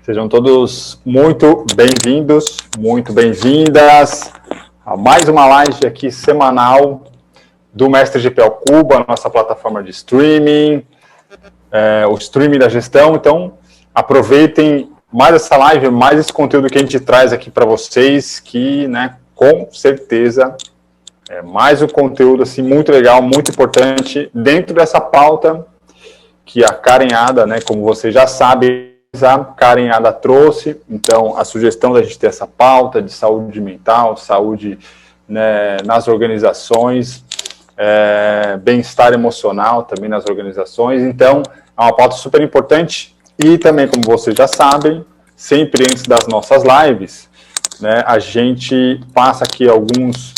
Sejam todos muito bem-vindos, muito bem-vindas a mais uma live aqui semanal do Mestre GP ao Cubo, a nossa plataforma de streaming, o streaming da gestão. Então, aproveitem mais essa live, mais esse conteúdo que a gente traz aqui para vocês, que, né, com certeza é mais um conteúdo assim, muito legal, muito importante, dentro dessa pauta que a Karen Ada, né, como vocês já sabem, a Karen Ada trouxe. Então, a sugestão da gente ter essa pauta de saúde mental, saúde, né, nas organizações, bem-estar emocional também nas organizações. Então, é uma pauta super importante e também, como vocês já sabem, sempre antes das nossas lives, né, a gente passa aqui alguns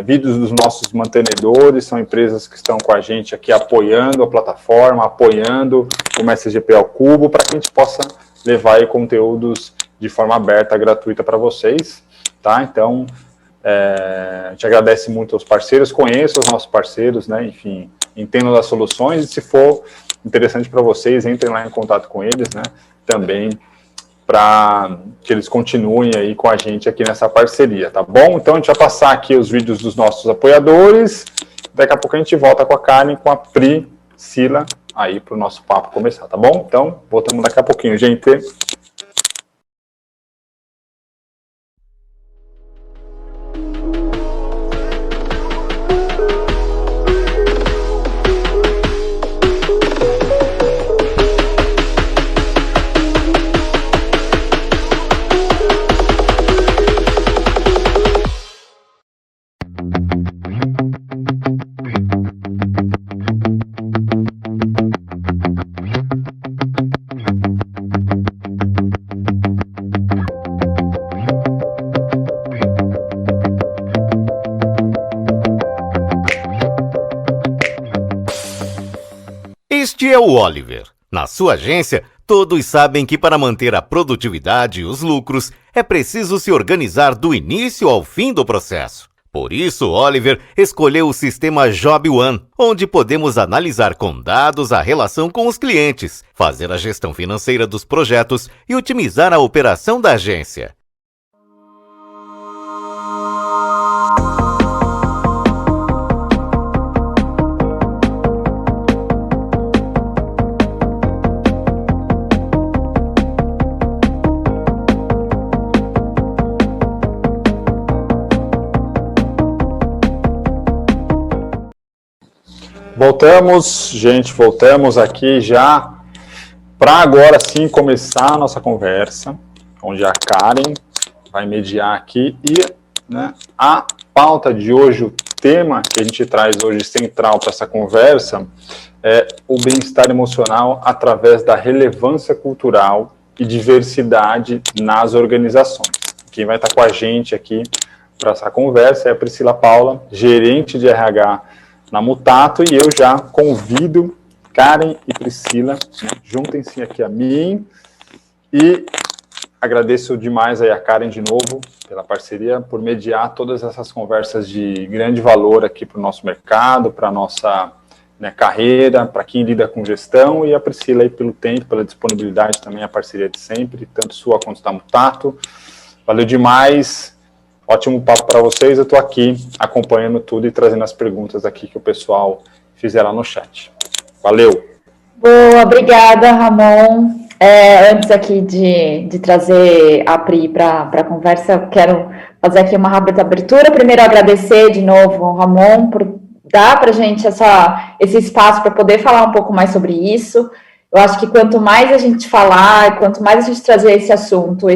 vídeos dos nossos mantenedores, são empresas que estão com a gente aqui apoiando a plataforma, apoiando o Mestre GP ao Cubo, para que a gente possa levar aí conteúdos de forma aberta, gratuita para vocês, tá? Então, a gente agradece muito aos parceiros, conheçam os nossos parceiros, né? Enfim, entendam das soluções, e se for interessante para vocês, entrem lá em contato com eles, né? Também, para que eles continuem aí com a gente aqui nessa parceria, tá bom? Então, a gente vai passar aqui os vídeos dos nossos apoiadores. Daqui a pouco a gente volta com a Karen, com a Priscila, aí para o nosso papo começar, tá bom? Então, voltamos daqui a pouquinho, gente. Este é o Oliver. Na sua agência, todos sabem que para manter a produtividade e os lucros, é preciso se organizar do início ao fim do processo. Por isso, Oliver escolheu o sistema Job One, onde podemos analisar com dados a relação com os clientes, fazer a gestão financeira dos projetos e otimizar a operação da agência. Voltamos, gente, voltamos aqui já para agora sim começar a nossa conversa, onde a Karen vai mediar aqui e, né, a pauta de hoje, o tema que a gente traz hoje central para essa conversa é o bem-estar emocional através da relevância cultural e diversidade nas organizações. Quem vai estar com a gente aqui para essa conversa é a Priscila Paula, gerente de RH na Mutato, e eu já convido Karen e Priscila, né, juntem-se aqui a mim, e agradeço demais aí a Karen de novo pela parceria, por mediar todas essas conversas de grande valor aqui para o nosso mercado, para a nossa, né, carreira, para quem lida com gestão, e a Priscila aí pelo tempo, pela disponibilidade também, a parceria de sempre, tanto sua quanto da Mutato. Valeu demais. Ótimo papo para vocês, eu estou aqui acompanhando tudo e trazendo as perguntas aqui que o pessoal fizer lá no chat. Valeu! Boa, obrigada, Ramon. Antes aqui de trazer a Pri para a conversa, eu quero fazer aqui uma rápida abertura. Primeiro, agradecer de novo ao Ramon por dar para a gente esse espaço para poder falar um pouco mais sobre isso. Eu acho que quanto mais a gente falar, quanto mais a gente trazer esse assunto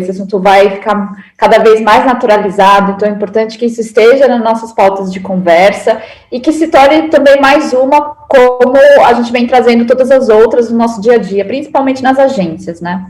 vai ficar cada vez mais naturalizado, então é importante que isso esteja nas nossas pautas de conversa e que se torne também mais uma, como a gente vem trazendo todas as outras no nosso dia a dia, principalmente nas agências, né?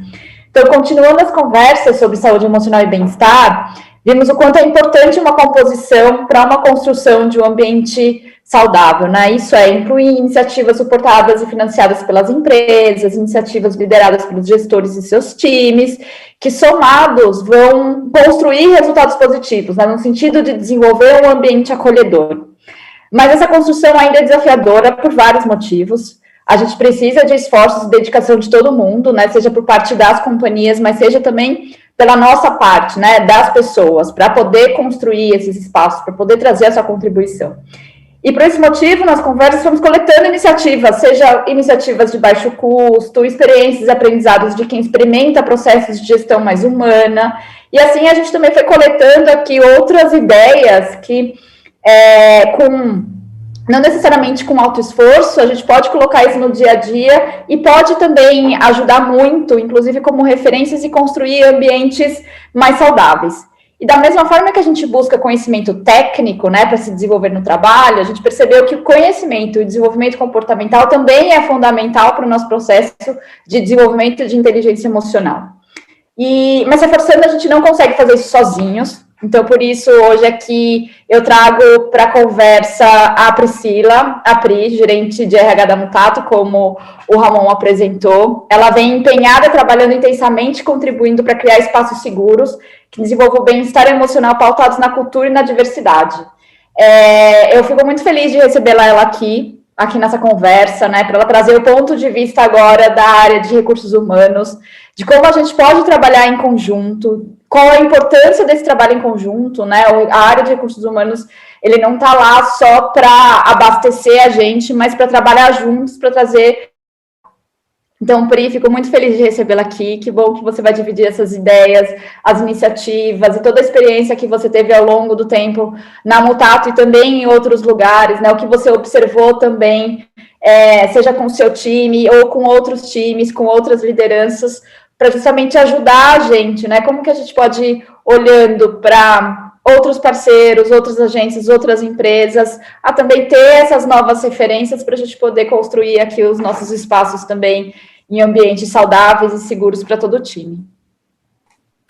Então, continuando as conversas sobre saúde emocional e bem-estar, vimos o quanto é importante uma composição para uma construção de um ambiente saudável, né? Isso inclui iniciativas suportadas e financiadas pelas empresas, iniciativas lideradas pelos gestores e seus times, que somados vão construir resultados positivos, né? No sentido de desenvolver um ambiente acolhedor. Mas essa construção ainda é desafiadora por vários motivos. A gente precisa de esforços e dedicação de todo mundo, né? Seja por parte das companhias, mas seja também pela nossa parte, né? Das pessoas, para poder construir esses espaços, para poder trazer a sua contribuição. E por esse motivo, nas conversas, fomos coletando iniciativas, seja iniciativas de baixo custo, experiências e aprendizados de quem experimenta processos de gestão mais humana. E assim a gente também foi coletando aqui outras ideias que, não necessariamente com alto esforço, a gente pode colocar isso no dia a dia e pode também ajudar muito, inclusive como referências, e construir ambientes mais saudáveis. E da mesma forma que a gente busca conhecimento técnico, né, para se desenvolver no trabalho, a gente percebeu que o conhecimento e desenvolvimento comportamental também é fundamental para o nosso processo de desenvolvimento de inteligência emocional. Mas reforçando, a gente não consegue fazer isso sozinhos. Então, por isso, hoje aqui eu trago para a conversa a Priscila, a Pri, gerente de RH da Mutato, como o Ramon apresentou. Ela vem empenhada, trabalhando intensamente, contribuindo para criar espaços seguros que desenvolvam o bem-estar emocional pautados na cultura e na diversidade. Eu fico muito feliz de recebê-la aqui nessa conversa, né, para ela trazer o ponto de vista agora da área de recursos humanos, de como a gente pode trabalhar em conjunto, qual a importância desse trabalho em conjunto, né? A área de recursos humanos, ele não está lá só para abastecer a gente, mas para trabalhar juntos, para trazer. Então, Pri, fico muito feliz de recebê-la aqui. Que bom que você vai dividir essas ideias, as iniciativas e toda a experiência que você teve ao longo do tempo na Mutato e também em outros lugares, né? O que você observou também, seja com o seu time ou com outros times, com outras lideranças, para justamente ajudar a gente, né? Como que a gente pode ir olhando para outros parceiros, outras agências, outras empresas, a também ter essas novas referências para a gente poder construir aqui os nossos espaços também em ambientes saudáveis e seguros para todo o time.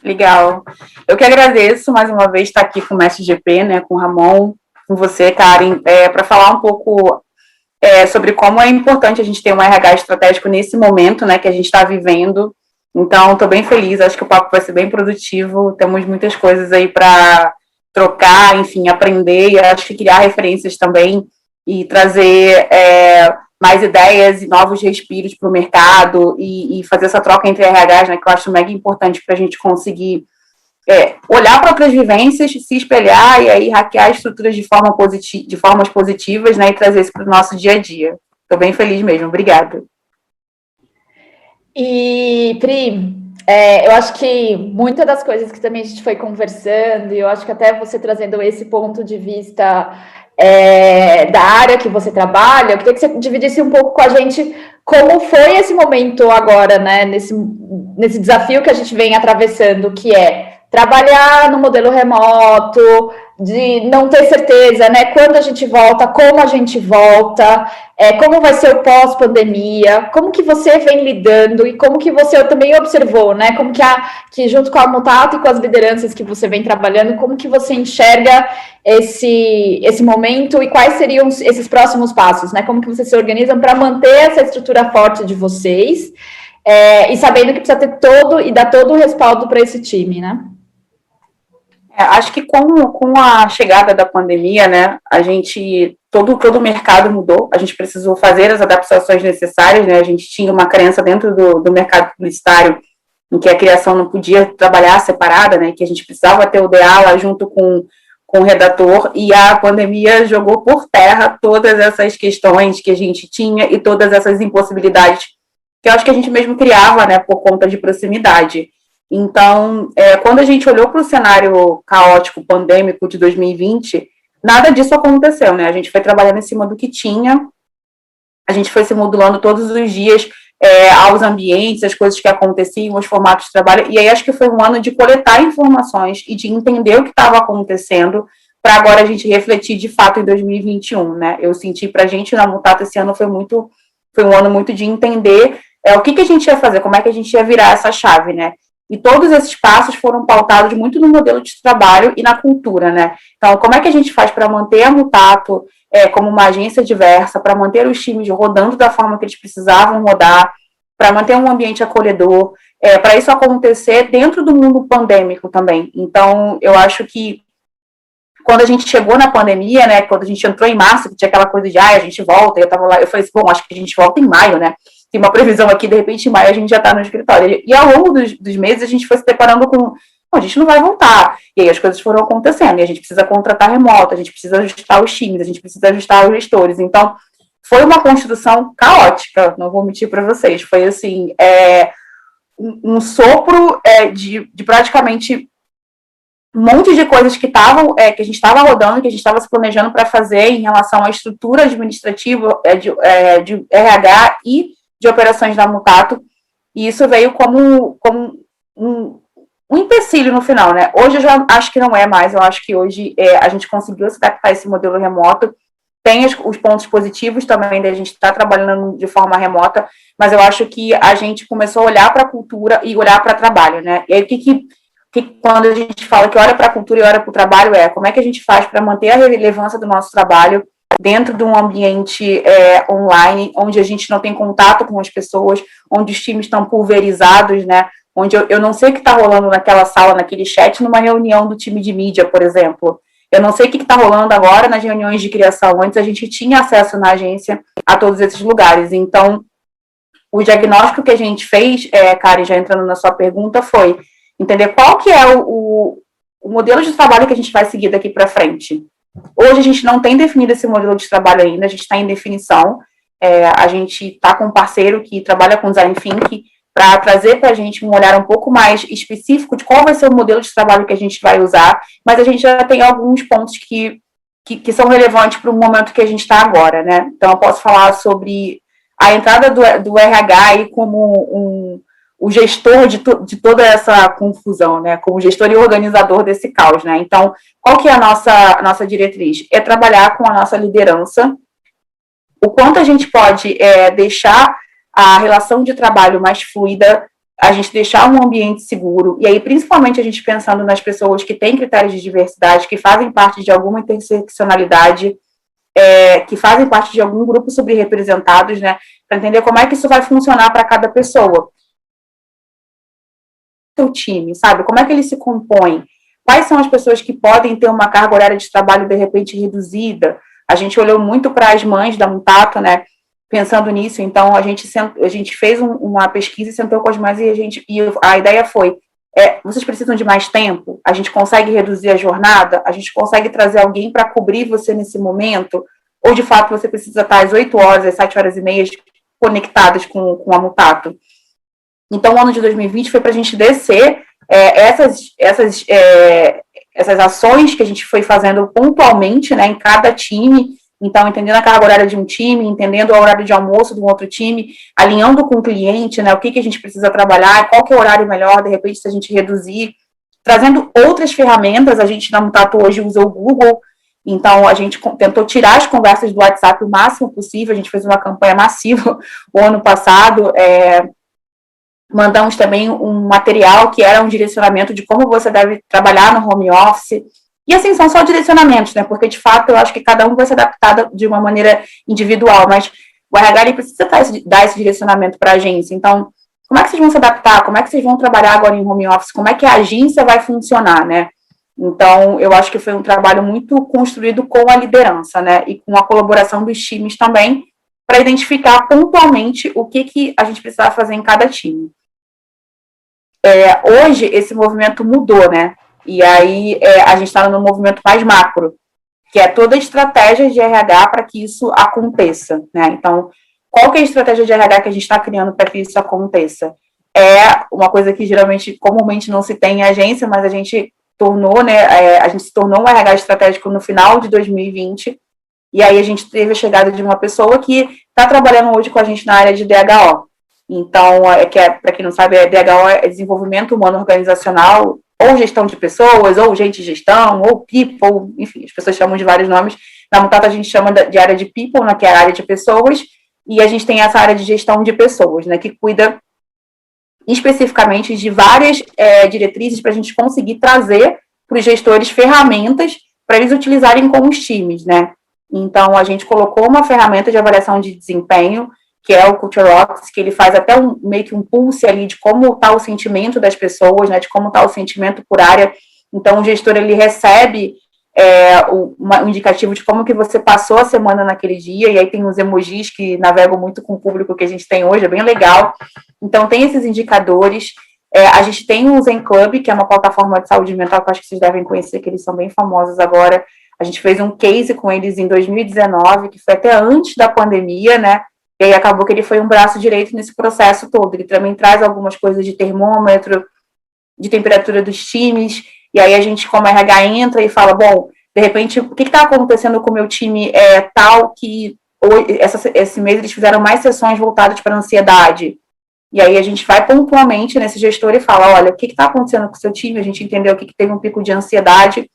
Legal. Eu que agradeço mais uma vez estar aqui com o Mestre GP, né, com o Ramon, com você, Karen, para falar um pouco sobre como é importante a gente ter um RH estratégico nesse momento, né, que a gente está vivendo. Então, estou bem feliz, acho que o papo vai ser bem produtivo, temos muitas coisas aí para trocar, enfim, aprender, e acho que criar referências também e trazer mais ideias e novos respiros para o mercado e fazer essa troca entre RHs, né, que eu acho mega importante para a gente conseguir olhar para outras vivências, se espelhar e aí hackear estruturas de formas positivas, né, e trazer isso para o nosso dia a dia. Estou bem feliz mesmo, obrigada. E, Pri, eu acho que muitas das coisas que também a gente foi conversando, e eu acho que até você trazendo esse ponto de vista da área que você trabalha, eu queria que você dividisse um pouco com a gente como foi esse momento agora, né, nesse desafio que a gente vem atravessando, que é trabalhar no modelo remoto, de não ter certeza, né, quando a gente volta, como a gente volta, como vai ser o pós-pandemia, como que você vem lidando e como que você também observou, né, como que junto com a Mutato e com as lideranças que você vem trabalhando, como que você enxerga esse momento e quais seriam esses próximos passos, né, como que vocês se organizam para manter essa estrutura forte de vocês, e sabendo que precisa ter dar todo o respaldo para esse time, né? Acho que com a chegada da pandemia, né, todo o mercado mudou, a gente precisou fazer as adaptações necessárias, né, a gente tinha uma crença dentro do mercado publicitário em que a criação não podia trabalhar separada, né, que a gente precisava ter o DA lá junto com o redator, e a pandemia jogou por terra todas essas questões que a gente tinha e todas essas impossibilidades que eu acho que a gente mesmo criava, né, por conta de proximidade. Então, quando a gente olhou para o cenário caótico, pandêmico de 2020, nada disso aconteceu, né? A gente foi trabalhando em cima do que tinha, a gente foi se modulando todos os dias aos ambientes, as coisas que aconteciam, os formatos de trabalho, e aí acho que foi um ano de coletar informações e de entender o que estava acontecendo, para agora a gente refletir de fato em 2021, né? Eu senti para a gente na Mutato esse ano foi um ano muito de entender o que a gente ia fazer, como é que a gente ia virar essa chave, né? E todos esses passos foram pautados muito no modelo de trabalho e na cultura, né? Então, como é que a gente faz para manter a Mutato como uma agência diversa, para manter os times rodando da forma que eles precisavam rodar, para manter um ambiente acolhedor, para isso acontecer dentro do mundo pandêmico também. Então, eu acho que quando a gente chegou na pandemia, né, quando a gente entrou em março, que tinha aquela coisa de, a gente volta, eu tava lá, eu falei assim, bom, acho que a gente volta em maio, né, tem uma previsão aqui, de repente em maio a gente já tá no escritório, e ao longo dos meses a gente foi se deparando com, a gente não vai voltar, e aí as coisas foram acontecendo, e a gente precisa contratar remoto, a gente precisa ajustar os times, a gente precisa ajustar os gestores, então, foi uma construção caótica, não vou mentir para vocês, foi assim, um sopro de praticamente um monte de coisas que estavam, que a gente estava rodando, que a gente estava se planejando para fazer em relação à estrutura administrativa de RH e de operações da Mutato, e isso veio como um empecilho no final, né? Hoje eu já acho que não é mais, eu acho que hoje a gente conseguiu se adaptar a esse modelo remoto, tem os pontos positivos também da gente estar trabalhando de forma remota, mas eu acho que a gente começou a olhar para a cultura e olhar para o trabalho, né? E aí quando a gente fala que olha para a cultura e olha para o trabalho, como é que a gente faz para manter a relevância do nosso trabalho dentro de um ambiente online, onde a gente não tem contato com as pessoas, onde os times estão pulverizados, né? Onde eu não sei o que está rolando naquela sala, naquele chat, numa reunião do time de mídia, por exemplo. Eu não sei o que está rolando agora nas reuniões de criação. Antes a gente tinha acesso na agência a todos esses lugares. Então, o diagnóstico que a gente fez, Karen, já entrando na sua pergunta, foi entender qual que é o modelo de trabalho que a gente vai seguir daqui para frente. Hoje a gente não tem definido esse modelo de trabalho ainda, a gente está em definição, a gente está com um parceiro que trabalha com design thinking para trazer para a gente um olhar um pouco mais específico de qual vai ser o modelo de trabalho que a gente vai usar, mas a gente já tem alguns pontos que são relevantes para o momento que a gente está agora, né? Então eu posso falar sobre a entrada do RH aí como o gestor de toda essa confusão, né, como gestor e organizador desse caos, né, então, qual que é a nossa diretriz? É trabalhar com a nossa liderança, o quanto a gente pode deixar a relação de trabalho mais fluida, a gente deixar um ambiente seguro, e aí, principalmente, a gente pensando nas pessoas que têm critérios de diversidade, que fazem parte de alguma interseccionalidade, que fazem parte de algum grupo subrepresentados, né, para entender como é que isso vai funcionar para cada pessoa. Seu time, sabe? Como é que ele se compõe? Quais são as pessoas que podem ter uma carga horária de trabalho de repente reduzida? A gente olhou muito para as mães da Mutato, né? Pensando nisso, então a gente fez uma pesquisa e sentou com as mães e a ideia foi: vocês precisam de mais tempo? A gente consegue reduzir a jornada? A gente consegue trazer alguém para cobrir você nesse momento? Ou de fato você precisa estar às 8 horas, às 7 horas e meia conectadas com a Mutato? Então, o ano de 2020 foi para a gente descer essas ações que a gente foi fazendo pontualmente, né, em cada time. Então, entendendo a carga horária de um time, entendendo o horário de almoço do outro time, alinhando com o cliente, né, o que a gente precisa trabalhar, qual que é o horário melhor, de repente, se a gente reduzir, trazendo outras ferramentas. A gente, na Mutato, hoje usa o Google, então a gente tentou tirar as conversas do WhatsApp o máximo possível. A gente fez uma campanha massiva o ano passado, mandamos também um material que era um direcionamento de como você deve trabalhar no home office. E assim, são só direcionamentos, né? Porque, de fato, eu acho que cada um vai se adaptar de uma maneira individual, mas o RH ele precisa dar esse direcionamento para a agência. Então, como é que vocês vão se adaptar? Como é que vocês vão trabalhar agora em home office? Como é que a agência vai funcionar, né? Então, eu acho que foi um trabalho muito construído com a liderança, né? E com a colaboração dos times também, para identificar pontualmente o que a gente precisava fazer em cada time. Hoje, esse movimento mudou, né? E aí, a gente está no movimento mais macro, que é toda a estratégia de RH para que isso aconteça, né? Então, qual que é a estratégia de RH que a gente está criando para que isso aconteça? É uma coisa que, comumente não se tem em agência, mas a gente tornou, né? A gente se tornou um RH estratégico no final de 2020, e aí a gente teve a chegada de uma pessoa que está trabalhando hoje com a gente na área de DHO. Então, para quem não sabe, DHO é desenvolvimento humano organizacional, ou gestão de pessoas, ou gente de gestão, ou people, enfim, as pessoas chamam de vários nomes. Na Mutato a gente chama de área de people, né, que é a área de pessoas, e a gente tem essa área de gestão de pessoas, né, que cuida especificamente de várias diretrizes para a gente conseguir trazer para os gestores ferramentas para eles utilizarem com os times, né. Então, a gente colocou uma ferramenta de avaliação de desempenho, que é o Culture Rocks, que ele faz até meio que um pulse ali de como está o sentimento das pessoas, né, de como está o sentimento por área. Então, o gestor, ele recebe um indicativo de como que você passou a semana naquele dia, e aí tem os emojis que navegam muito com o público que a gente tem hoje, é bem legal. Então, tem esses indicadores. A gente tem o Zen Club, que é uma plataforma de saúde mental que eu acho que vocês devem conhecer, que eles são bem famosos agora. A gente fez um case com eles em 2019, que foi até antes da pandemia, né? E aí acabou que ele foi um braço direito nesse processo todo. Ele também traz algumas coisas de termômetro, de temperatura dos times, e aí a gente, como RH, entra e fala, bom, de repente, o que está acontecendo com o meu time tal que esse mês eles fizeram mais sessões voltadas para ansiedade. E aí a gente vai pontualmente nesse gestor e fala, olha, o que está acontecendo com o seu time? A gente entendeu que teve um pico de ansiedade.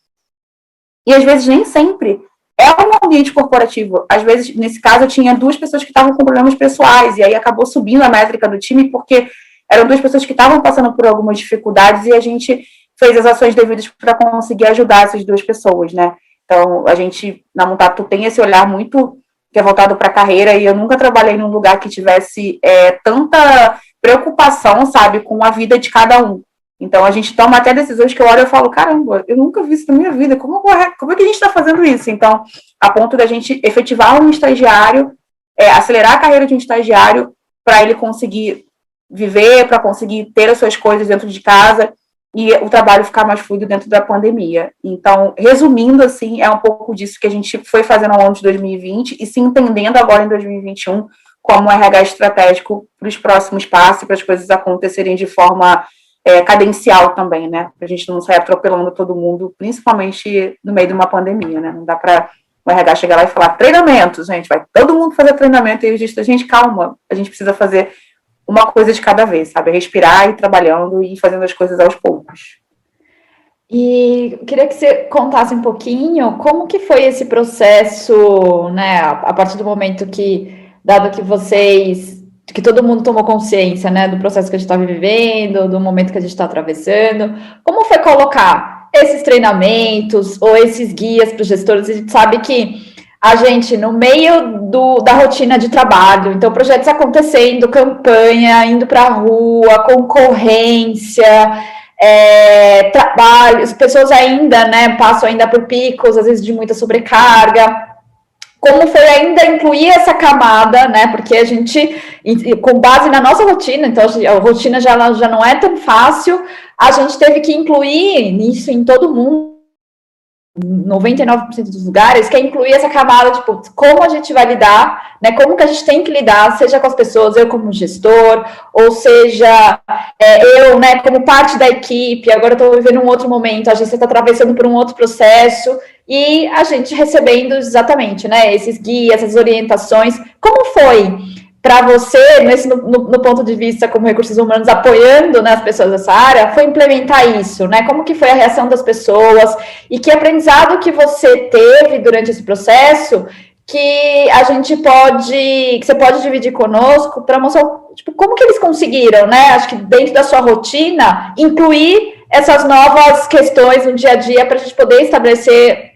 E às vezes nem sempre é um ambiente corporativo. Às vezes, nesse caso, eu tinha 2 pessoas que estavam com problemas pessoais, e aí acabou subindo a métrica do time, porque eram 2 pessoas que estavam passando por algumas dificuldades, e a gente fez as ações devidas para conseguir ajudar essas 2 pessoas, né? Então, a gente, na Mutato, tem esse olhar muito que é voltado para a carreira, e eu nunca trabalhei num lugar que tivesse tanta preocupação, sabe, com a vida de cada um. Então, a gente toma até decisões que eu olho e falo, caramba, eu nunca vi isso na minha vida, como é que a gente está fazendo isso? Então, a ponto da gente efetivar um estagiário, acelerar a carreira de um estagiário para ele conseguir viver, para conseguir ter as suas coisas dentro de casa e o trabalho ficar mais fluido dentro da pandemia. Então, resumindo, assim, é um pouco disso que a gente foi fazendo ao longo de 2020 e se entendendo agora em 2021 como um RH estratégico para os próximos passos, para as coisas acontecerem de forma cadencial também, né? Para a gente não sair atropelando todo mundo, principalmente no meio de uma pandemia, né? Não dá para o RH chegar lá e falar treinamento, gente, vai todo mundo fazer treinamento e a gente, calma, a gente precisa fazer uma coisa de cada vez, sabe? Respirar, ir trabalhando e fazendo as coisas aos poucos. E eu queria que você contasse um pouquinho como que foi esse processo, né? A partir do momento que, dado que todo mundo tomou consciência, né, do processo que a gente está vivendo, do momento que a gente está atravessando, como foi colocar esses treinamentos ou esses guias para os gestores? A gente sabe que a gente, no meio da rotina de trabalho, então projetos acontecendo, campanha, indo para a rua, concorrência, trabalho, as pessoas ainda, né, passam ainda por picos, às vezes de muita sobrecarga. Como foi ainda incluir essa camada, né? Porque a gente, com base na nossa rotina, então a rotina já não é tão fácil, a gente teve que incluir nisso em todo mundo, 99% dos lugares, que é incluir essa camada, tipo, como a gente vai lidar, né? Como que a gente tem que lidar, seja com as pessoas, eu como gestor, ou seja, eu, né, como parte da equipe, agora eu estou vivendo um outro momento, a agência está atravessando por um outro processo, e a gente recebendo exatamente, né, esses guias, essas orientações. Como foi para você, no ponto de vista como recursos humanos, apoiando, né, as pessoas dessa área, foi implementar isso, né? Como que foi a reação das pessoas e que aprendizado que você teve durante esse processo que você pode dividir conosco para mostrar, tipo, como que eles conseguiram, né? Acho que dentro da sua rotina, incluir essas novas questões no dia a dia para a gente poder estabelecer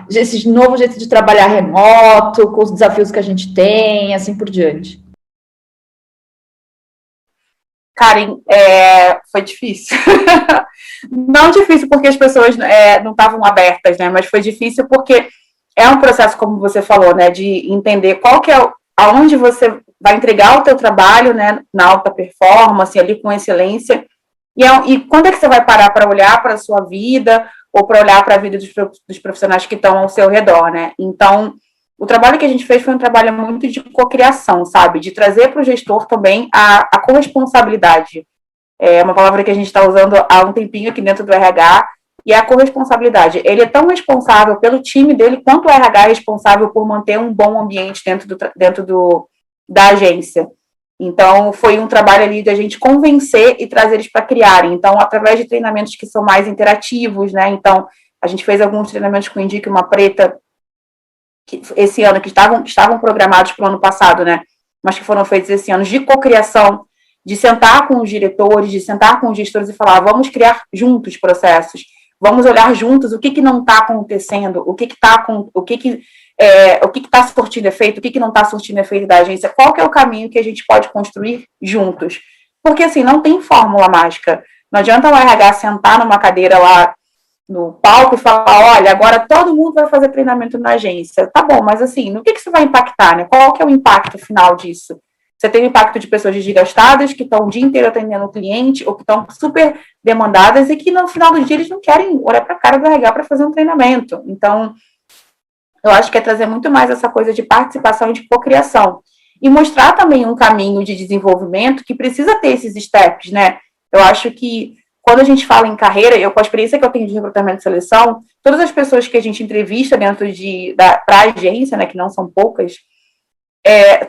esse novo jeito de trabalhar remoto, com os desafios que a gente tem, assim por diante. Karen, foi difícil. Não difícil porque as pessoas não estavam abertas, né? Mas foi difícil porque é um processo, como você falou, né? De entender qual que aonde você vai entregar o teu trabalho, né? Na alta performance, ali com excelência. E quando é que você vai parar para olhar para a sua vida ou para olhar para a vida dos profissionais que estão ao seu redor, né? Então, o trabalho que a gente fez foi um trabalho muito de cocriação, sabe? De trazer para o gestor também a corresponsabilidade. É uma palavra que a gente está usando há um tempinho aqui dentro do RH, e é a corresponsabilidade. Ele é tão responsável pelo time dele, quanto o RH é responsável por manter um bom ambiente dentro da agência. Então, foi um trabalho ali da gente convencer e trazer eles para criarem. Então, através de treinamentos que são mais interativos, né? Então, a gente fez alguns treinamentos com o Indique Uma Preta, esse ano, que estavam programados para o ano passado, né? Mas que foram feitos esse ano, de cocriação, de sentar com os diretores, de sentar com os gestores e falar, vamos criar juntos processos, vamos olhar juntos o que não está acontecendo, o que está surtindo efeito, o que não está surtindo efeito da agência, qual que é o caminho que a gente pode construir juntos. Porque, assim, não tem fórmula mágica. Não adianta o RH sentar numa cadeira lá no palco e falar, olha, agora todo mundo vai fazer treinamento na agência. Tá bom, mas assim, no que isso vai impactar, né? Qual que é o impacto final disso? Você tem o impacto de pessoas desgastadas, que estão o dia inteiro atendendo o cliente, ou que estão super demandadas e que no final do dia eles não querem olhar para a cara do RH para fazer um treinamento. Então, eu acho que é trazer muito mais essa coisa de participação e de cocriação. E mostrar também um caminho de desenvolvimento que precisa ter esses steps, né? Eu acho que quando a gente fala em carreira, eu com a experiência que eu tenho de recrutamento e seleção, todas as pessoas que a gente entrevista dentro para a agência, né, que não são poucas,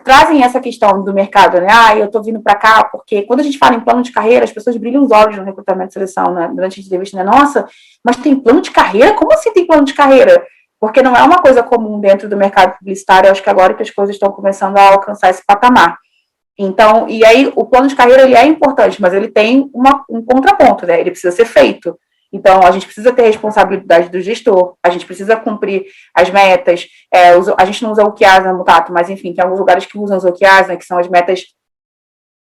trazem essa questão do mercado, né? Eu tô vindo para cá porque quando a gente fala em plano de carreira, as pessoas brilham os olhos no recrutamento e seleção, né, durante a entrevista, né? Nossa, mas tem plano de carreira? Como assim tem plano de carreira? Porque não é uma coisa comum dentro do mercado publicitário, eu acho que agora que as coisas estão começando a alcançar esse patamar. Então, e aí o plano de carreira ele é importante, mas ele tem um contraponto, né? Ele precisa ser feito. Então, a gente precisa ter responsabilidade do gestor, a gente precisa cumprir as metas, a gente não usa OKRs na Mutato, mas enfim, tem alguns lugares que usam os OKRs, né, que são as metas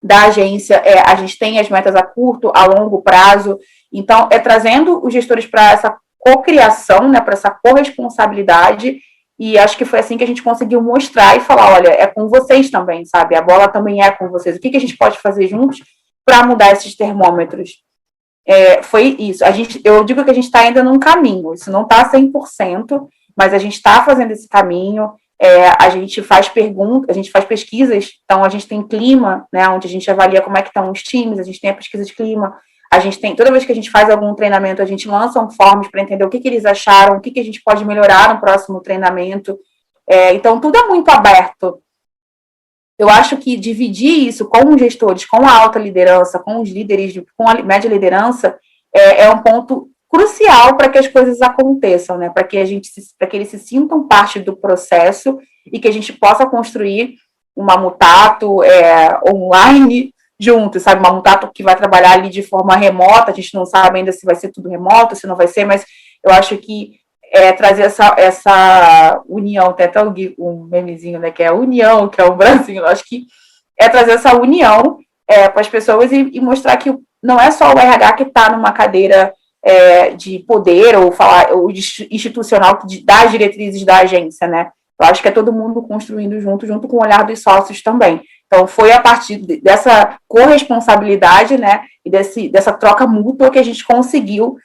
da agência, a gente tem as metas a curto, a longo prazo, então trazendo os gestores para essa cocriação, né, para essa corresponsabilidade, e acho que foi assim que a gente conseguiu mostrar e falar, olha, é com vocês também, sabe, a bola também é com vocês, o que a gente pode fazer juntos para mudar esses termômetros? Foi isso, eu digo que a gente está ainda num caminho, isso não está 100%, mas a gente está fazendo esse caminho, a gente faz perguntas, a gente faz pesquisas, então a gente tem clima, né, onde a gente avalia como é que estão os times, a gente tem a pesquisa de clima, a gente tem, toda vez que a gente faz algum treinamento, a gente lança um forms para entender o que eles acharam, o que a gente pode melhorar no próximo treinamento, então tudo é muito aberto. Eu acho que dividir isso com os gestores, com a alta liderança, com os líderes, com a média liderança, é um ponto crucial para que as coisas aconteçam, né? Para que eles se sintam parte do processo e que a gente possa construir uma Mutato online junto, sabe? Uma Mutato que vai trabalhar ali de forma remota, a gente não sabe ainda se vai ser tudo remoto, se não vai ser, mas eu acho que trazer essa união, tem até um memezinho, né, que é a união, que é o Brasil, eu acho que trazer essa união para as pessoas e mostrar que não é só o RH que está numa cadeira de poder ou institucional que dá as diretrizes da agência, né? Eu acho que é todo mundo construindo junto com o olhar dos sócios também. Então, foi a partir dessa corresponsabilidade, né, e dessa troca mútua que a gente conseguiu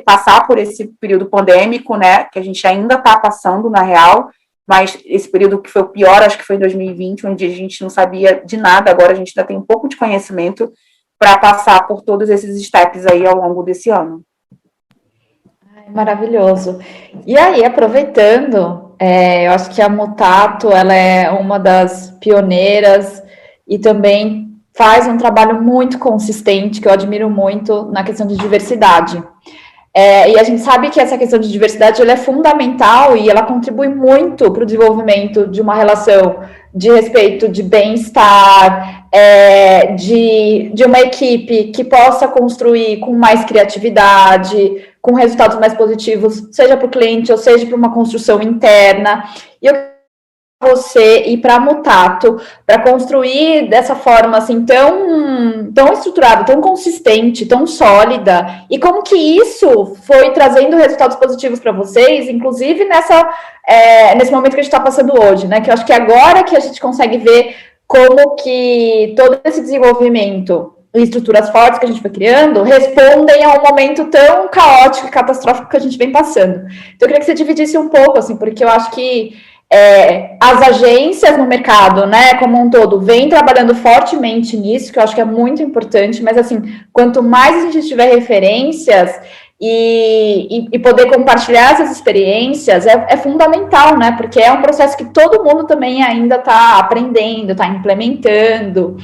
passar por esse período pandêmico, né, que a gente ainda está passando, na real, mas esse período que foi o pior, acho que foi em 2020, onde a gente não sabia de nada, agora a gente ainda tem um pouco de conhecimento para passar por todos esses steps aí ao longo desse ano. Maravilhoso. E aí, aproveitando, eu acho que a Mutato, ela é uma das pioneiras e também faz um trabalho muito consistente, que eu admiro muito na questão de diversidade. E a gente sabe que essa questão de diversidade ela é fundamental e ela contribui muito para o desenvolvimento de uma relação de respeito, de bem-estar, de uma equipe que possa construir com mais criatividade, com resultados mais positivos, seja para o cliente ou seja para uma construção interna. E eu você ir para a Mutato, para construir dessa forma assim tão estruturada, tão consistente, tão sólida, e como que isso foi trazendo resultados positivos para vocês, inclusive nesse momento que a gente está passando hoje, né? Que eu acho que agora que a gente consegue ver como que todo esse desenvolvimento e estruturas fortes que a gente foi criando respondem a um momento tão caótico e catastrófico que a gente vem passando. Então eu queria que você dividisse um pouco, assim, porque eu acho que as agências no mercado, né, como um todo, vêm trabalhando fortemente nisso, que eu acho que é muito importante, mas, assim, quanto mais a gente tiver referências e poder compartilhar essas experiências, é fundamental, né, porque é um processo que todo mundo também ainda está aprendendo, está implementando,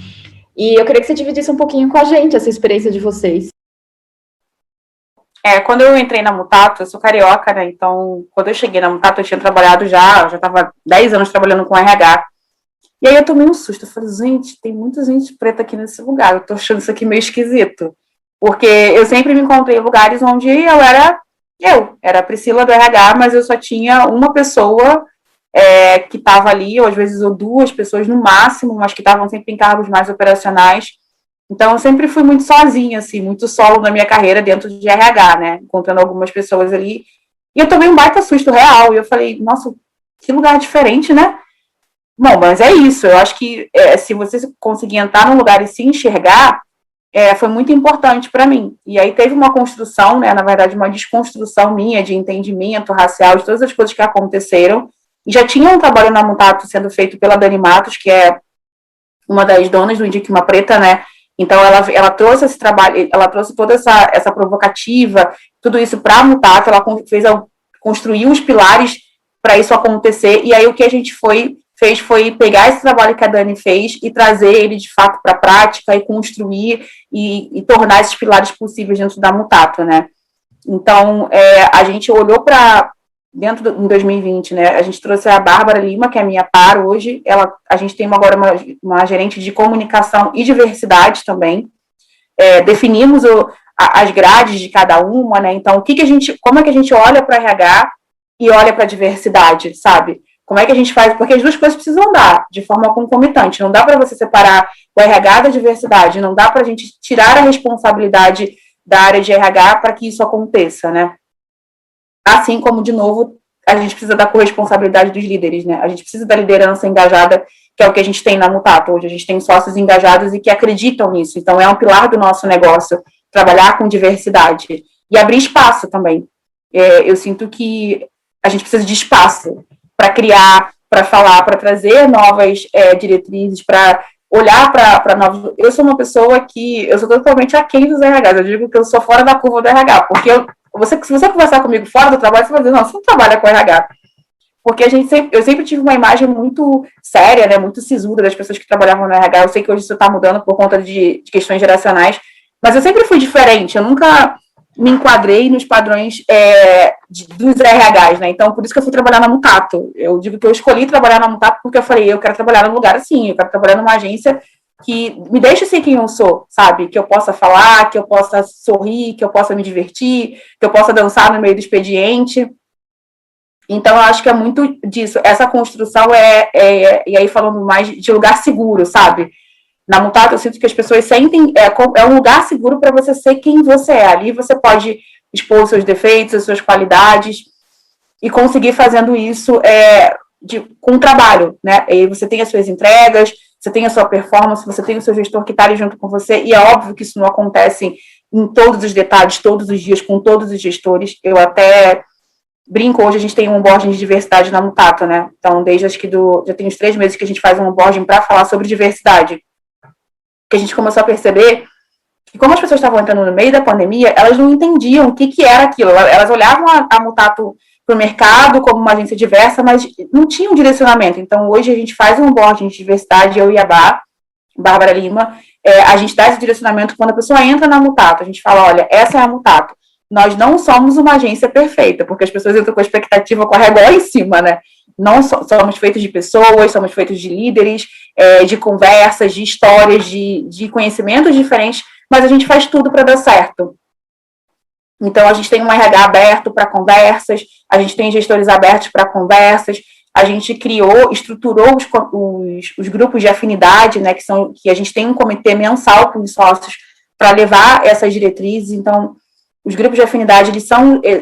e eu queria que você dividisse um pouquinho com a gente essa experiência de vocês. Quando eu entrei na Mutato, eu sou carioca, né? Então, quando eu cheguei na Mutato, eu tinha trabalhado eu já estava 10 anos trabalhando com RH. E aí eu tomei um susto. Eu falei, gente, tem muita gente preta aqui nesse lugar. Eu tô achando isso aqui meio esquisito. Porque eu sempre me encontrei em lugares onde eu era a Priscila do RH, mas eu só tinha uma pessoa que estava ali, ou às vezes ou duas pessoas no máximo, mas que estavam sempre em cargos mais operacionais. Então, eu sempre fui muito sozinha, assim, muito solo na minha carreira dentro de RH, né? Encontrando algumas pessoas ali. E eu tomei um baita susto real. E eu falei, nossa, que lugar diferente, né? Bom, mas é isso. Eu acho que se você conseguir entrar num lugar e se enxergar, foi muito importante para mim. E aí teve uma construção, né? Na verdade, uma desconstrução minha de entendimento racial, de todas as coisas que aconteceram. E já tinha um trabalho na Mutato sendo feito pela Dani Matos, que é uma das donas do Indique uma Preta, né? Então, ela trouxe esse trabalho, ela trouxe toda essa provocativa, tudo isso para a Mutato, ela construiu os pilares para isso acontecer, e aí o que a gente fez foi pegar esse trabalho que a Dani fez e trazer ele, de fato, para a prática e construir e tornar esses pilares possíveis dentro da Mutato, né? Então, a gente olhou para em 2020, né, a gente trouxe a Bárbara Lima, que é a minha par hoje, a gente tem agora uma gerente de comunicação e diversidade também, definimos as grades de cada uma, né, então como é que a gente olha para RH e olha para a diversidade, sabe? Como é que a gente faz, porque as duas coisas precisam andar de forma concomitante, não dá para você separar o RH da diversidade, não dá para a gente tirar a responsabilidade da área de RH para que isso aconteça, né? Assim como, de novo, a gente precisa da corresponsabilidade dos líderes, né? A gente precisa da liderança engajada, que é o que a gente tem na Mutato. Hoje a gente tem sócios engajados e que acreditam nisso. Então, é um pilar do nosso negócio, trabalhar com diversidade. E abrir espaço também. Eu sinto que a gente precisa de espaço para criar, para falar, para trazer novas diretrizes, para olhar para novos... Eu sou uma pessoa que... Eu sou totalmente aquém dos RHs. Eu digo que eu sou fora da curva do RH, porque se você conversar comigo fora do trabalho, você vai dizer, não, você não trabalha com RH. Porque eu sempre tive uma imagem muito séria, né, muito sisuda das pessoas que trabalhavam no RH. Eu sei que hoje isso está mudando por conta de questões geracionais, mas eu sempre fui diferente. Eu nunca me enquadrei nos padrões dos RHs, né? Então, por isso que eu fui trabalhar na Mutato. Eu digo que eu escolhi trabalhar na Mutato porque eu falei, eu quero trabalhar num lugar assim, eu quero trabalhar numa agência que me deixe ser quem eu sou, sabe? Que eu possa falar, que eu possa sorrir, que eu possa me divertir, que eu possa dançar no meio do expediente. Então, eu acho que é muito disso. Essa construção e aí falando mais de lugar seguro, sabe? Na Mutato, eu sinto que as pessoas sentem, é um lugar seguro para você ser quem você é. Ali você pode expor os seus defeitos, as suas qualidades, e conseguir fazendo isso com trabalho, né? E você tem as suas entregas, você tem a sua performance, você tem o seu gestor que está ali junto com você, e é óbvio que isso não acontece em todos os detalhes, todos os dias, com todos os gestores. Eu até brinco, hoje a gente tem um onboarding de diversidade na Mutato, né? Então, desde acho que já tem uns 3 meses que a gente faz um onboarding para falar sobre diversidade. Que a gente começou a perceber que, como as pessoas estavam entrando no meio da pandemia, elas não entendiam o que era aquilo. Elas olhavam a Mutato para o mercado como uma agência diversa, mas não tinha um direcionamento. Então, hoje a gente faz um onboarding de diversidade, eu e a Bárbara Lima, a gente dá esse direcionamento quando a pessoa entra na Mutato. A gente fala, olha, essa é a Mutato. Nós não somos uma agência perfeita, porque as pessoas entram com a expectativa com a régua em cima, né? Não somos feitos de pessoas, somos feitos de líderes, de conversas, de histórias, de conhecimentos diferentes, mas a gente faz tudo para dar certo. Então, a gente tem um RH aberto para conversas, a gente tem gestores abertos para conversas, a gente estruturou os grupos de afinidade, né, que a gente tem um comitê mensal com os sócios para levar essas diretrizes. Então, os grupos de afinidade, eles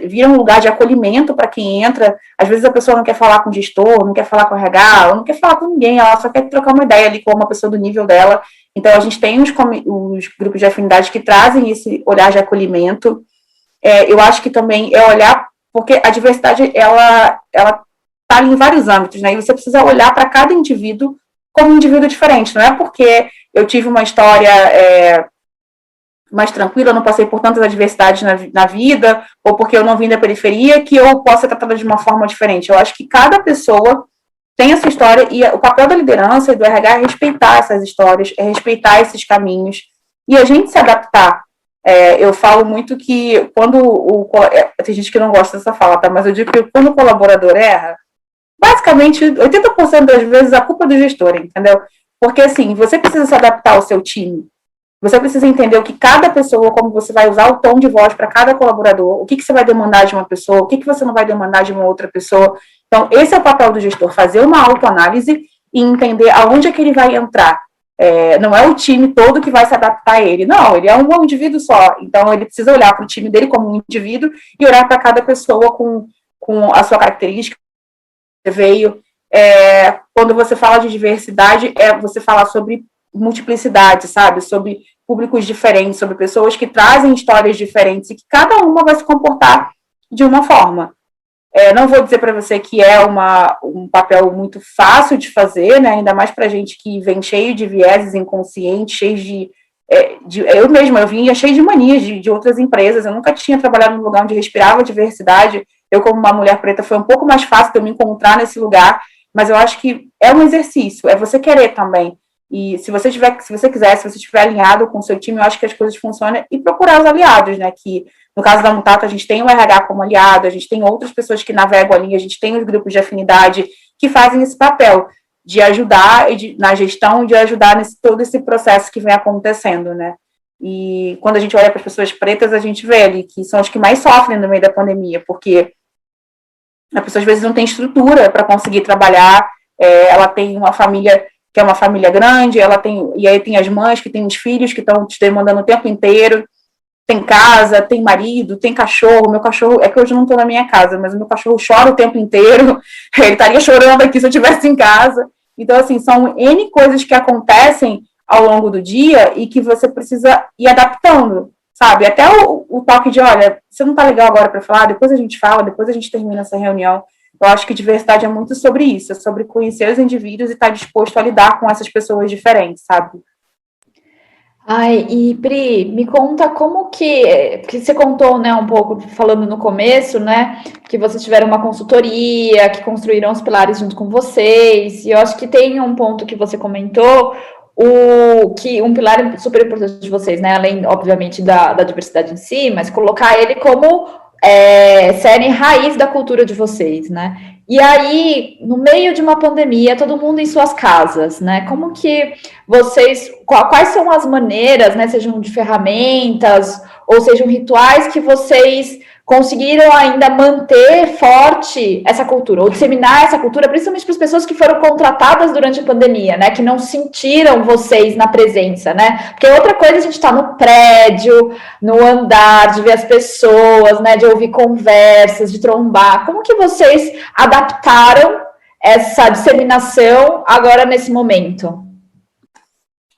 viram um lugar de acolhimento para quem entra. Às vezes a pessoa não quer falar com o gestor, não quer falar com o RH, ela não quer falar com ninguém, ela só quer trocar uma ideia ali com uma pessoa do nível dela. Então, a gente tem os grupos de afinidade que trazem esse olhar de acolhimento. Eu acho que também é olhar, porque a diversidade, ela está ali em vários âmbitos, né? E você precisa olhar para cada indivíduo como um indivíduo diferente. Não é porque eu tive uma história mais tranquila, eu não passei por tantas adversidades na vida, ou porque eu não vim da periferia, que eu possa ser tratada de uma forma diferente. Eu acho que cada pessoa tem essa história, e o papel da liderança e do RH é respeitar essas histórias, é respeitar esses caminhos, e a gente se adaptar. Eu falo muito que quando tem gente que não gosta dessa fala, tá? Mas eu digo que quando o colaborador erra, basicamente 80% das vezes a culpa é do gestor, entendeu? Porque assim, você precisa se adaptar ao seu time. Você precisa entender o que cada pessoa, como você vai usar o tom de voz para cada colaborador, o que você vai demandar de uma pessoa, o que você não vai demandar de uma outra pessoa. Então, esse é o papel do gestor, fazer uma autoanálise e entender aonde é que ele vai entrar. Não é o time todo que vai se adaptar a ele, não, ele é um indivíduo só, então ele precisa olhar para o time dele como um indivíduo e olhar para cada pessoa com a sua característica. Veio, quando você fala de diversidade, você falar sobre multiplicidade, sabe, sobre públicos diferentes, sobre pessoas que trazem histórias diferentes e que cada uma vai se comportar de uma forma. Não vou dizer para você que é um papel muito fácil de fazer, né? Ainda mais para gente que vem cheio de vieses inconscientes, cheio eu mesma, eu vinha cheio de manias de outras empresas, eu nunca tinha trabalhado num lugar onde respirava diversidade, eu como uma mulher preta foi um pouco mais fácil de eu me encontrar nesse lugar, mas eu acho que é um exercício, é você querer também, e se você estiver alinhado com o seu time, eu acho que as coisas funcionam, e procurar os aliados, né, que no caso da Mutato, a gente tem o RH como aliado, a gente tem outras pessoas que navegam ali, a gente tem os grupos de afinidade que fazem esse papel de ajudar na gestão, de ajudar todo esse processo que vem acontecendo, né? E quando a gente olha para as pessoas pretas, a gente vê ali que são as que mais sofrem no meio da pandemia, porque a pessoa às vezes não tem estrutura para conseguir trabalhar, ela tem uma família que é uma família grande, e aí tem as mães que têm os filhos que estão te demandando o tempo inteiro, tem casa, tem marido, tem cachorro. Meu cachorro, é que hoje eu não estou na minha casa, mas o meu cachorro chora o tempo inteiro. Ele estaria chorando aqui se eu estivesse em casa. Então, assim, são N coisas que acontecem ao longo do dia e que você precisa ir adaptando, sabe? Até o toque de, olha, você não está legal agora para falar, depois a gente fala, depois a gente termina essa reunião. Eu acho que diversidade é muito sobre isso, é sobre conhecer os indivíduos e estar disposto a lidar com essas pessoas diferentes, sabe? Ai, e Pri, me conta como porque você contou, né, um pouco, falando no começo, né, que vocês tiveram uma consultoria, que construíram os pilares junto com vocês, e eu acho que tem um ponto que você comentou, que um pilar super importante de vocês, né, além, obviamente, da diversidade em si, mas colocar ele como série raiz da cultura de vocês, né? E aí, no meio de uma pandemia, todo mundo em suas casas, né? Como que quais são as maneiras, né? Sejam de ferramentas ou sejam rituais que vocês conseguiram ainda manter forte essa cultura, ou disseminar essa cultura, principalmente para as pessoas que foram contratadas durante a pandemia, né? Que não sentiram vocês na presença, né? Porque outra coisa a gente está no prédio, no andar, de ver as pessoas, né? De ouvir conversas, de trombar. Como que vocês adaptaram essa disseminação agora nesse momento?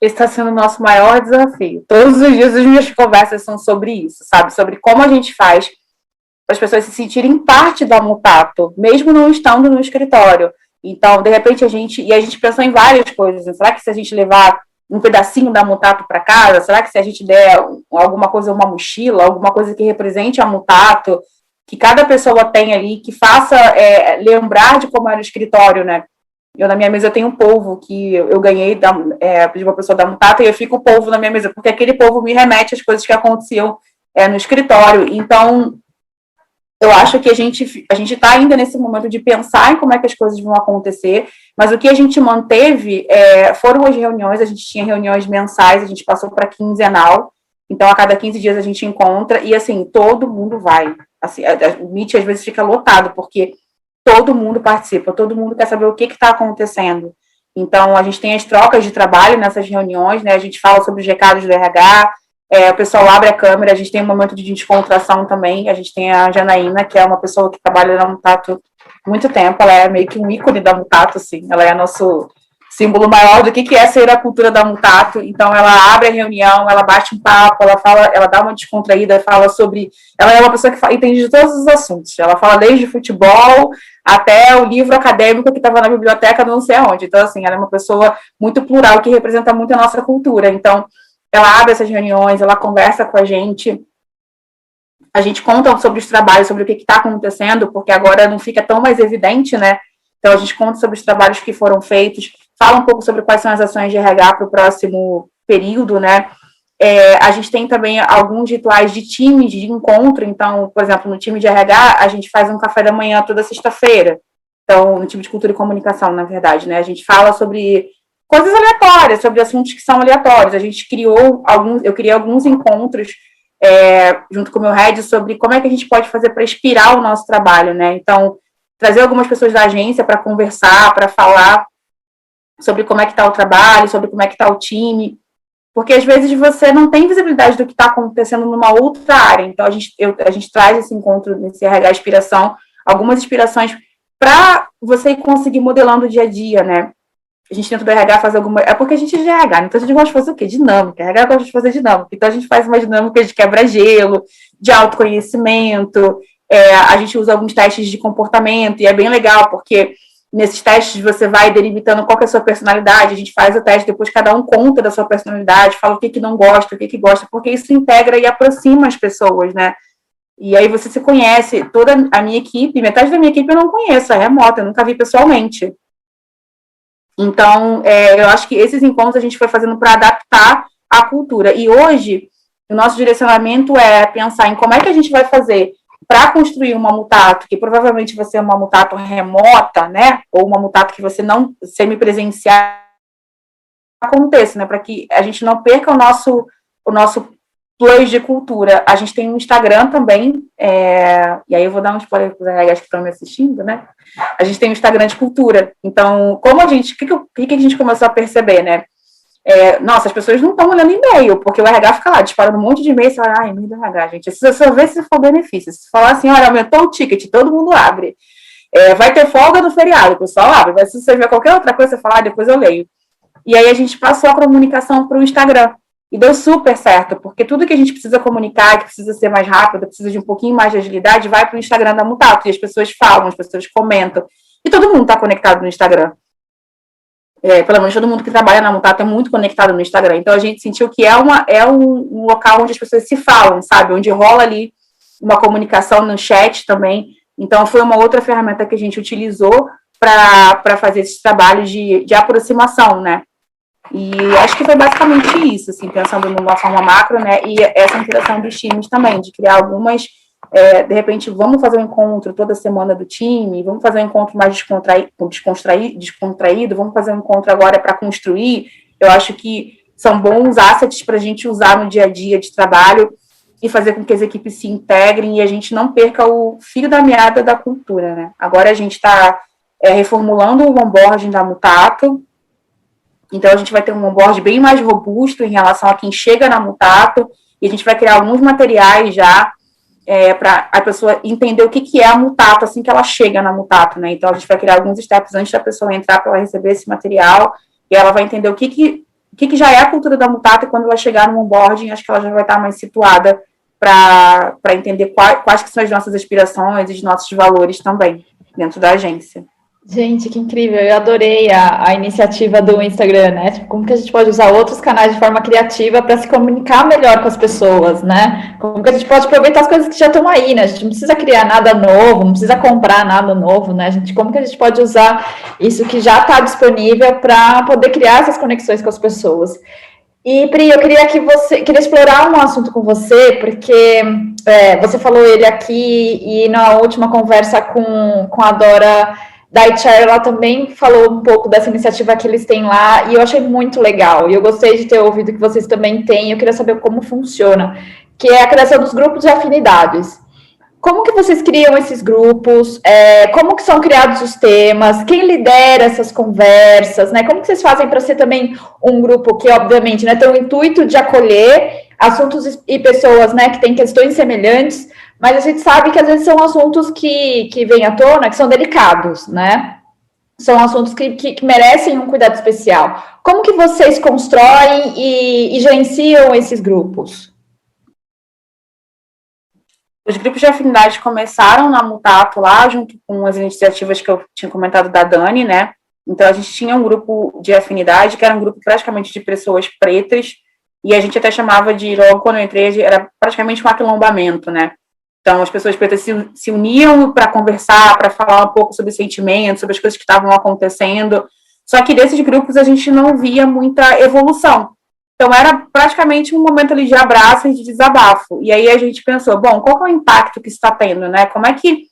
Esse está sendo o nosso maior desafio. Todos os dias as minhas conversas são sobre isso, sabe? Sobre como a gente faz para as pessoas se sentirem parte da Mutato, mesmo não estando no escritório. Então, de repente, a gente pensou em várias coisas. Será que se a gente levar um pedacinho da Mutato para casa, será que se a gente der alguma coisa, uma mochila, alguma coisa que represente a Mutato, que cada pessoa tem ali, que faça lembrar de como era o escritório, né? Eu, na minha mesa, tenho um polvo que eu ganhei de uma pessoa da Mutato, e eu fico o polvo na minha mesa, porque aquele polvo me remete às coisas que aconteciam no escritório. Então, eu acho que a gente está ainda nesse momento de pensar em como é que as coisas vão acontecer, mas o que a gente manteve foram as reuniões. A gente tinha reuniões mensais, a gente passou para quinzenal, então a cada 15 dias a gente encontra, e assim, todo mundo vai. Assim, o Meet às vezes fica lotado, porque todo mundo participa, todo mundo quer saber o que está acontecendo. Então, a gente tem as trocas de trabalho nessas reuniões, né? A gente fala sobre os recados do RH, o pessoal abre a câmera, a gente tem um momento de descontração também, a gente tem a Janaína, que é uma pessoa que trabalha na Mutato há muito tempo, ela é meio que um ícone da Mutato, assim, ela é nosso símbolo maior do que é ser a cultura da Mutato. Então ela abre a reunião, ela bate um papo, ela dá uma descontraída, fala sobre, ela é uma pessoa que entende de todos os assuntos, ela fala desde futebol até o livro acadêmico que estava na biblioteca não sei aonde. Então assim, ela é uma pessoa muito plural, que representa muito a nossa cultura. Então ela abre essas reuniões, ela conversa com a gente conta sobre os trabalhos, sobre o que está acontecendo, porque agora não fica tão mais evidente, né? Então a gente conta sobre os trabalhos que foram feitos, fala um pouco sobre quais são as ações de RH para o próximo período, né? A gente tem também alguns rituais de time, de encontro. Então, por exemplo, no time de RH, a gente faz um café da manhã toda sexta-feira. Então, no time de cultura e comunicação, na verdade, né? A gente fala sobre coisas aleatórias, sobre assuntos que são aleatórios. A gente eu criei alguns encontros junto com o meu head sobre como é que a gente pode fazer para inspirar o nosso trabalho, né? Então, trazer algumas pessoas da agência para conversar, para falar sobre como é que está o trabalho, sobre como é que está o time, porque às vezes você não tem visibilidade do que está acontecendo numa outra área. Então a gente traz esse encontro nesse RH Inspiração, algumas inspirações para você conseguir modelando o dia a dia, né? A gente dentro do RH faz alguma... É porque a gente é de RH, então a gente gosta de fazer o quê? Dinâmica. RH gosta de fazer dinâmica. Então a gente faz uma dinâmica de quebra-gelo, de autoconhecimento, a gente usa alguns testes de comportamento, e é bem legal, porque nesses testes você vai delimitando qual que é a sua personalidade, a gente faz o teste, depois cada um conta da sua personalidade, fala o que não gosta, o que gosta, porque isso integra e aproxima as pessoas, né? E aí você se conhece, toda a minha equipe, metade da minha equipe eu não conheço, é remota, eu nunca vi pessoalmente. Então, eu acho que esses encontros a gente foi fazendo para adaptar a cultura. E hoje, o nosso direcionamento é pensar em como é que a gente vai fazer para construir uma mutato, que provavelmente vai ser uma mutato remota, né? Ou uma mutato que você não semipresencial aconteça, né? Para que a gente não perca o nosso plus de cultura. A gente tem um Instagram também, e aí eu vou dar um spoiler para os RHs que estão me assistindo, né? A gente tem um Instagram de cultura. Então, como a gente, o que a gente começou a perceber, né? Nossa, as pessoas não estão olhando e-mail, porque o RH fica lá disparando um monte de e-mail, você fala, e-mail do RH, gente, isso só vê se for benefício. Se falar assim, olha, aumentou o ticket, todo mundo abre. Vai ter folga no feriado, o pessoal abre, mas se você ver qualquer outra coisa, você fala, depois eu leio. E aí a gente passou a comunicação para o Instagram. E deu super certo, porque tudo que a gente precisa comunicar, que precisa ser mais rápido, precisa de um pouquinho mais de agilidade, vai para o Instagram da Mutato. E as pessoas falam, as pessoas comentam. E todo mundo está conectado no Instagram. Pelo menos todo mundo que trabalha na Mutato é muito conectado no Instagram. Então a gente sentiu que é um local onde as pessoas se falam, sabe? Onde rola ali uma comunicação no chat também. Então foi uma outra ferramenta que a gente utilizou para fazer esses trabalhos de aproximação, né? E acho que foi basicamente isso, assim, pensando numa forma macro, né, e essa interação dos times também, de criar algumas, de repente, vamos fazer um encontro toda semana do time, vamos fazer um encontro mais descontraído, vamos fazer um encontro agora para construir. Eu acho que são bons assets para a gente usar no dia a dia de trabalho e fazer com que as equipes se integrem e a gente não perca o fio da meada da cultura, né. Agora a gente está reformulando o onboarding da Mutato. Então, a gente vai ter um onboard bem mais robusto em relação a quem chega na Mutato, e a gente vai criar alguns materiais já para a pessoa entender o que é a Mutato assim que ela chega na Mutato, né? Então, a gente vai criar alguns steps antes da pessoa entrar para ela receber esse material, e ela vai entender o que já é a cultura da Mutato, e quando ela chegar no onboarding, acho que ela já vai estar mais situada para entender quais que são as nossas aspirações e os nossos valores também, dentro da agência. Gente, que incrível, eu adorei a iniciativa do Instagram, né? Tipo, como que a gente pode usar outros canais de forma criativa para se comunicar melhor com as pessoas, né? Como que a gente pode aproveitar as coisas que já estão aí, né? A gente não precisa criar nada novo, não precisa comprar nada novo, né? Como que a gente pode usar isso que já está disponível para poder criar essas conexões com as pessoas? E, Pri, eu queria explorar um assunto com você, porque você falou ele aqui e na última conversa com a Dora da HR, ela também falou um pouco dessa iniciativa que eles têm lá, e eu achei muito legal, e eu gostei de ter ouvido que vocês também têm, eu queria saber como funciona, que é a criação dos grupos de afinidades. Como que vocês criam esses grupos? Como que são criados os temas? Quem lidera essas conversas? Né? Como que vocês fazem para ser também um grupo que, obviamente, né, tem o intuito de acolher assuntos e pessoas, né, que têm questões semelhantes, mas a gente sabe que às vezes são assuntos que vêm à tona, que são delicados, né? São assuntos que merecem um cuidado especial. Como que vocês constroem e gerenciam esses grupos? Os grupos de afinidade começaram na Mutato lá, junto com as iniciativas que eu tinha comentado da Dani, né? Então, a gente tinha um grupo de afinidade, que era um grupo praticamente de pessoas pretas, e a gente até chamava logo quando eu entrei, era praticamente um aquilombamento, né? Então, as pessoas pretas se uniam para conversar, para falar um pouco sobre sentimentos, sobre as coisas que estavam acontecendo. Só que desses grupos a gente não via muita evolução. Então, era praticamente um momento ali de abraço e de desabafo. E aí a gente pensou, bom, qual que é o impacto que isso está tendo, né? Como é que...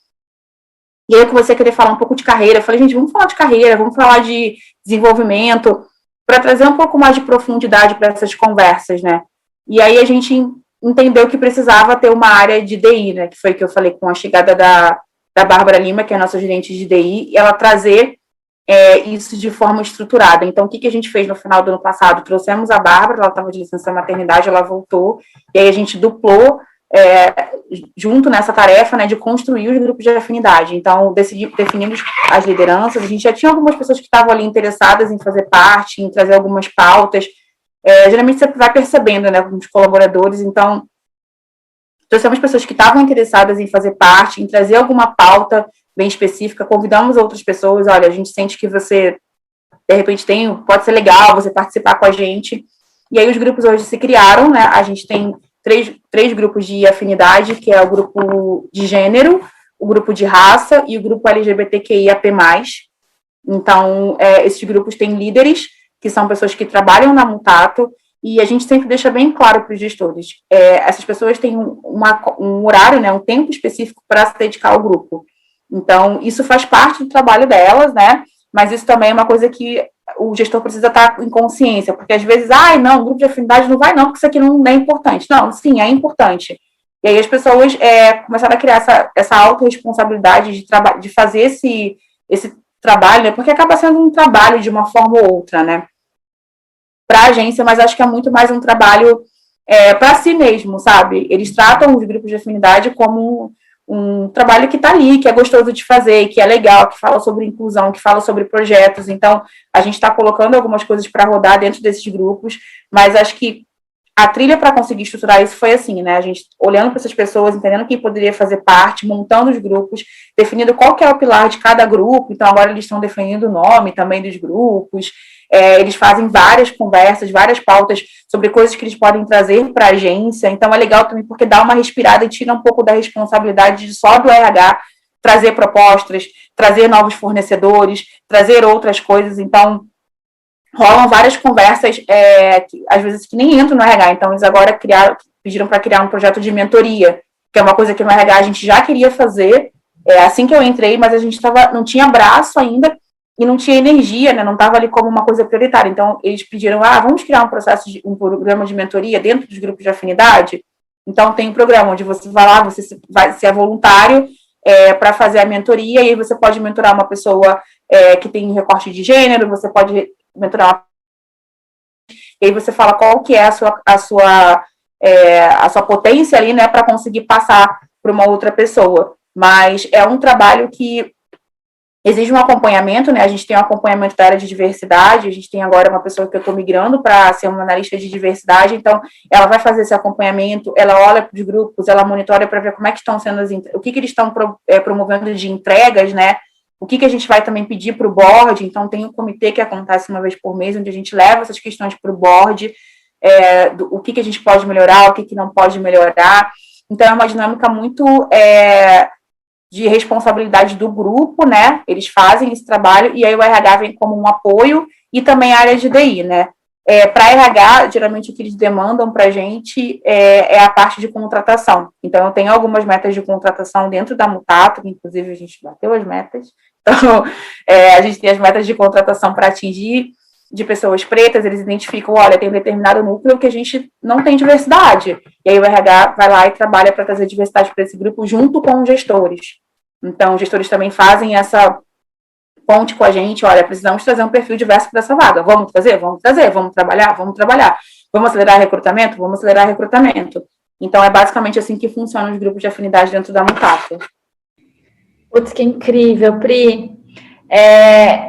E aí eu comecei a querer falar um pouco de carreira. Eu falei, gente, vamos falar de carreira, vamos falar de desenvolvimento, para trazer um pouco mais de profundidade para essas conversas, né? E aí a gente entendeu que precisava ter uma área de DI, né? Que foi que eu falei com a chegada da Bárbara Lima, que é a nossa gerente de DI, e ela trazer isso de forma estruturada. Então, o que a gente fez no final do ano passado? Trouxemos a Bárbara, ela estava de licença maternidade, ela voltou, e aí a gente duplou junto nessa tarefa, né, de construir os grupos de afinidade. Então, definimos as lideranças, a gente já tinha algumas pessoas que estavam ali interessadas em fazer parte, em trazer algumas pautas. Geralmente você vai percebendo, né, com os colaboradores. Então, trouxemos pessoas que estavam interessadas em fazer parte, em trazer alguma pauta bem específica, convidamos outras pessoas, olha, a gente sente que você, de repente, pode ser legal você participar com a gente. E aí os grupos hoje se criaram, né? A gente tem três grupos de afinidade, que é o grupo de gênero, o grupo de raça e o grupo LGBTQIAP+. Então, esses grupos têm líderes, que são pessoas que trabalham na Mutato, e a gente sempre deixa bem claro para os gestores. Essas pessoas têm um horário, né, um tempo específico para se dedicar ao grupo. Então, isso faz parte do trabalho delas, né? Mas isso também é uma coisa que o gestor precisa estar em consciência, porque às vezes, não, o grupo de afinidade não vai não, porque isso aqui não é importante. Não, sim, é importante. E aí as pessoas começaram a criar essa autorresponsabilidade de fazer esse trabalho, né? Porque acaba sendo um trabalho de uma forma ou outra, né? Para a agência, mas acho que é muito mais um trabalho para si mesmo, sabe? Eles tratam os grupos de afinidade como um trabalho que está ali, que é gostoso de fazer, que é legal, que fala sobre inclusão, que fala sobre projetos. Então, a gente está colocando algumas coisas para rodar dentro desses grupos, mas acho que a trilha para conseguir estruturar isso foi assim, né? A gente olhando para essas pessoas, entendendo quem poderia fazer parte, montando os grupos, definindo qual que é o pilar de cada grupo. Então, agora eles estão definindo o nome também dos grupos. Eles fazem várias conversas, várias pautas sobre coisas que eles podem trazer para a agência. Então, é legal também porque dá uma respirada e tira um pouco da responsabilidade de só do RH trazer propostas, trazer novos fornecedores, trazer outras coisas. Então, rolam várias conversas, que, às vezes, que nem entram no RH. Então, eles agora pediram para criar um projeto de mentoria, que é uma coisa que no RH a gente já queria fazer, assim que eu entrei, mas a gente não tinha braço ainda, e não tinha energia, né? Não estava ali como uma coisa prioritária. Então, eles pediram, vamos criar um programa de mentoria dentro dos grupos de afinidade? Então, tem um programa onde você vai lá, você vai ser voluntário para fazer a mentoria, e aí você pode mentorar uma pessoa que tem recorte de gênero, você pode mentorar e aí você fala qual que é a sua potência ali, né, para conseguir passar para uma outra pessoa. Mas é um trabalho que exige um acompanhamento, né? A gente tem um acompanhamento da área de diversidade, a gente tem agora uma pessoa que eu estou migrando para ser uma analista de diversidade, então ela vai fazer esse acompanhamento, ela olha para os grupos, ela monitora para ver como é que estão sendo o que eles estão promovendo de entregas, né? O que a gente vai também pedir para o board. Então tem um comitê que acontece uma vez por mês, onde a gente leva essas questões para o board, o que a gente pode melhorar, o que não pode melhorar. Então é uma dinâmica muito de responsabilidade do grupo, né? Eles fazem esse trabalho e aí o RH vem como um apoio e também a área de DI, né? Para RH, geralmente o que eles demandam para a gente é a parte de contratação. Então, eu tenho algumas metas de contratação dentro da Mutato, que inclusive a gente bateu as metas. Então, a gente tem as metas de contratação para atingir de pessoas pretas, eles identificam, olha, tem um determinado núcleo que a gente não tem diversidade. E aí o RH vai lá e trabalha para trazer diversidade para esse grupo junto com os gestores. Então, os gestores também fazem essa ponte com a gente, olha, precisamos trazer um perfil diverso para essa vaga. Vamos trazer? Vamos trazer. Vamos trabalhar? Vamos trabalhar. Vamos acelerar recrutamento? Vamos acelerar recrutamento. Então, é basicamente assim que funcionam os grupos de afinidade dentro da Mutato. Putz, que incrível, Pri.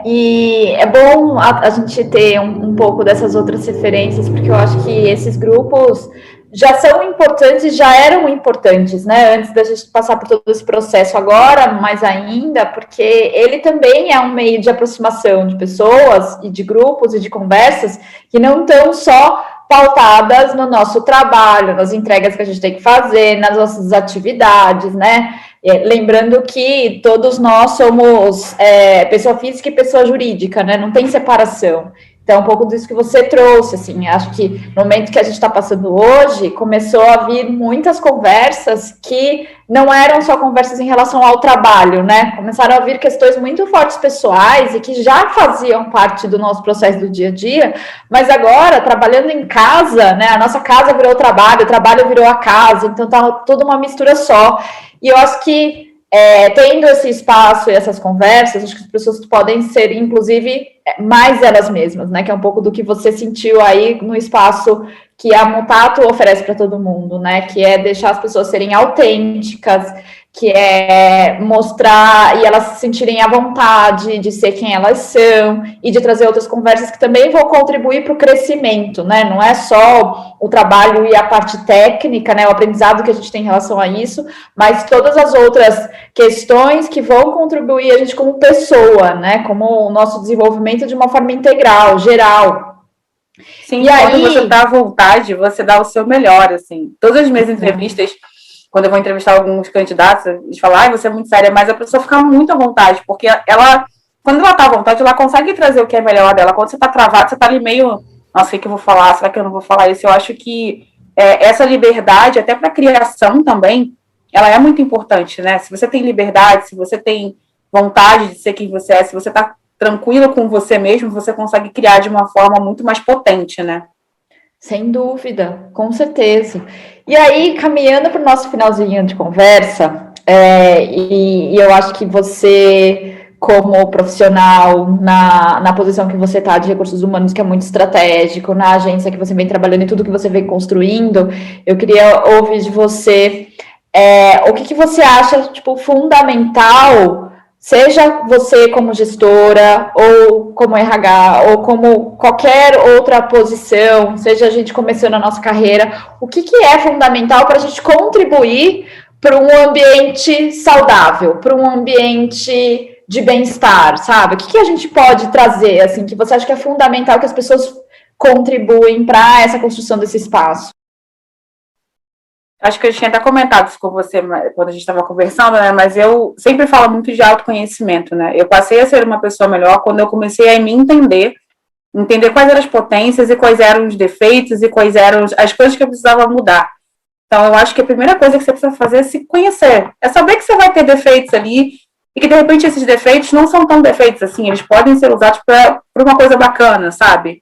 E é bom a gente ter um pouco dessas outras referências, porque eu acho que esses grupos já são importantes, já eram importantes, né, antes da gente passar por todo esse processo agora, mais ainda, porque ele também é um meio de aproximação de pessoas e de grupos e de conversas que não estão só pautadas no nosso trabalho, nas entregas que a gente tem que fazer, nas nossas atividades, né? Lembrando que todos nós somos pessoa física e pessoa jurídica, né? Não tem separação. Então, um pouco disso que você trouxe, assim, acho que no momento que a gente está passando hoje, começou a vir muitas conversas que não eram só conversas em relação ao trabalho, né? Começaram a vir questões muito fortes pessoais e que já faziam parte do nosso processo do dia a dia, mas agora, trabalhando em casa, né? A nossa casa virou o trabalho virou a casa, então tá tudo uma mistura só. E eu acho que tendo esse espaço e essas conversas, acho que as pessoas podem ser, inclusive, mais elas mesmas, né? Que é um pouco do que você sentiu aí no espaço que a Mutato oferece para todo mundo, né? Que é deixar as pessoas serem autênticas, que é mostrar e elas se sentirem à vontade de ser quem elas são e de trazer outras conversas que também vão contribuir para o crescimento, né? Não é só o trabalho e a parte técnica, né? O aprendizado que a gente tem em relação a isso, mas todas as outras questões que vão contribuir a gente como pessoa, né? Como o nosso desenvolvimento de uma forma integral, geral. Sim, e quando você está à vontade, você dá o seu melhor, assim. Todas as minhas entrevistas, quando eu vou entrevistar alguns candidatos, eles falam, você é muito séria, mas a pessoa fica muito à vontade, porque ela, quando ela está à vontade, ela consegue trazer o que é melhor dela. Quando você está travado, você está ali meio, nossa, o que eu vou falar? Será que eu não vou falar isso? Eu acho que essa liberdade, até para a criação também, ela é muito importante, né? Se você tem liberdade, se você tem vontade de ser quem você é, se você está tranquilo com você mesmo, você consegue criar de uma forma muito mais potente, né? Sem dúvida, com certeza. E aí, caminhando para o nosso finalzinho de conversa, e eu acho que você, como profissional, na posição que você está de recursos humanos, que é muito estratégico, na agência que você vem trabalhando e tudo que você vem construindo, eu queria ouvir de você o que você acha, tipo, fundamental, seja você como gestora, ou como RH, ou como qualquer outra posição, seja a gente começando a nossa carreira, o que é fundamental para a gente contribuir para um ambiente saudável, para um ambiente de bem-estar, sabe? O que a gente pode trazer, assim, que você acha que é fundamental que as pessoas contribuem para essa construção desse espaço? Acho que eu tinha até comentado isso com você quando a gente estava conversando, né? Mas eu sempre falo muito de autoconhecimento, né? Eu passei a ser uma pessoa melhor quando eu comecei a me entender quais eram as potências e quais eram os defeitos e quais eram as coisas que eu precisava mudar. Então, eu acho que a primeira coisa que você precisa fazer é se conhecer. É saber que você vai ter defeitos ali e que, de repente, esses defeitos não são tão defeitos assim. Eles podem ser usados para uma coisa bacana, sabe?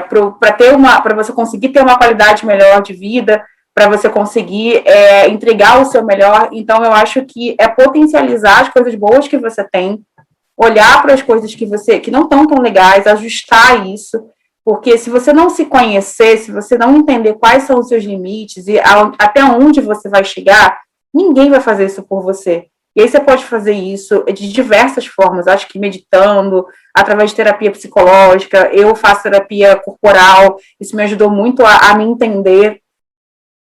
Para você conseguir ter uma qualidade melhor de vida, para você conseguir entregar o seu melhor. Então, eu acho que é potencializar as coisas boas que você tem, olhar para as coisas que não estão tão legais, ajustar isso, porque se você não se conhecer, se você não entender quais são os seus limites e até onde você vai chegar, ninguém vai fazer isso por você. E aí você pode fazer isso de diversas formas, acho que meditando, através de terapia psicológica, eu faço terapia corporal, isso me ajudou muito a me entender,